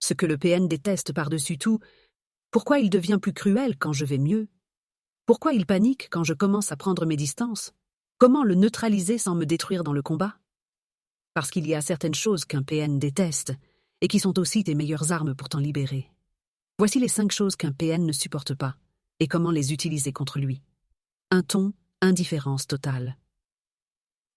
Ce que le PN déteste par-dessus tout, pourquoi il devient plus cruel quand je vais mieux? Pourquoi il panique quand je commence à prendre mes distances? Comment le neutraliser sans me détruire dans le combat? Parce qu'il y a certaines choses qu'un PN déteste, et qui sont aussi tes meilleures armes pour t'en libérer. Voici les 5 choses qu'un PN ne supporte pas, et comment les utiliser contre lui. Un ton, indifférence totale.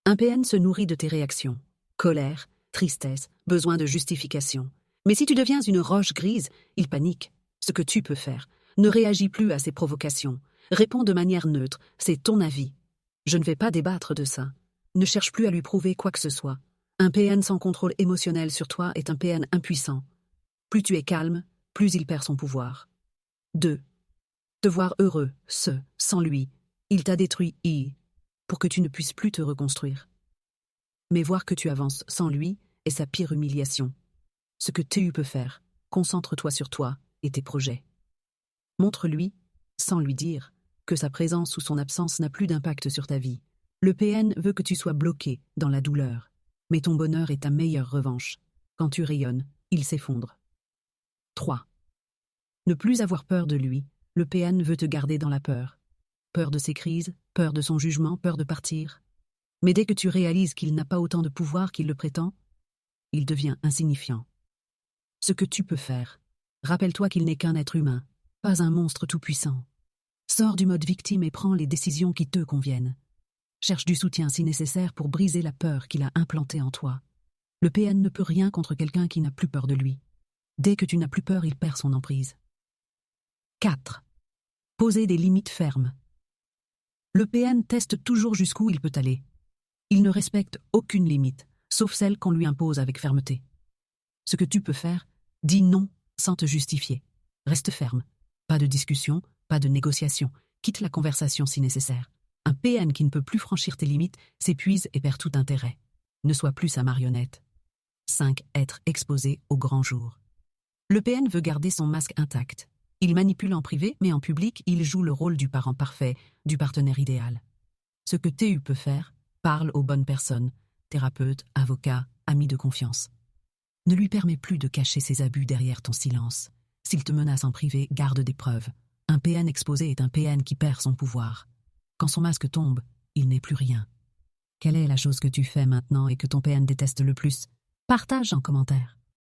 Un PN se nourrit de tes réactions. Colère, tristesse, besoin de justification. Mais si tu deviens une roche grise, il panique. Ce que tu peux faire, ne réagis plus à ses provocations. Réponds de manière neutre, c'est ton avis. Je ne vais pas débattre de ça. Ne cherche plus à lui prouver quoi que ce soit. Un PN sans contrôle émotionnel sur toi est un PN impuissant. Plus tu es calme, plus il perd son pouvoir. 2. Te voir heureux, sans lui. Il t'a détruit, pour que tu ne puisses plus te reconstruire. Mais voir que tu avances sans lui est sa pire humiliation. Ce que tu peux faire, concentre-toi sur toi et tes projets. Montre-lui, sans lui dire, que sa présence ou son absence n'a plus d'impact sur ta vie. Le PN veut que tu sois bloqué dans la douleur. Mais ton bonheur est ta meilleure revanche. Quand tu rayonnes, il s'effondre. 3. Ne plus avoir peur de lui. Le PN veut te garder dans la peur. Peur de ses crises, peur de son jugement, peur de partir. Mais dès que tu réalises qu'il n'a pas autant de pouvoir qu'il le prétend, il devient insignifiant. Ce que tu peux faire, rappelle-toi qu'il n'est qu'un être humain, pas un monstre tout-puissant. Sors du mode victime et prends les décisions qui te conviennent. Cherche du soutien si nécessaire pour briser la peur qu'il a implantée en toi. Le PN ne peut rien contre quelqu'un qui n'a plus peur de lui. Dès que tu n'as plus peur, il perd son emprise. 4. Poser des limites fermes. Le PN teste toujours jusqu'où il peut aller. Il ne respecte aucune limite, sauf celle qu'on lui impose avec fermeté. Ce que tu peux faire, dis non sans te justifier. Reste ferme. Pas de discussion, pas de négociation. Quitte la conversation si nécessaire. Un PN qui ne peut plus franchir tes limites s'épuise et perd tout intérêt. Ne sois plus sa marionnette. 5. Être exposé au grand jour. Le PN veut garder son masque intact. Il manipule en privé, mais en public, il joue le rôle du parent parfait, du partenaire idéal. Ce que TU peut faire, parle aux bonnes personnes, thérapeutes, avocats, amis de confiance. Ne lui permets plus de cacher ses abus derrière ton silence. S'il te menace en privé, garde des preuves. Un PN exposé est un PN qui perd son pouvoir. Quand son masque tombe, il n'est plus rien. Quelle est la chose que tu fais maintenant et que ton PN déteste le plus? Partage en commentaire.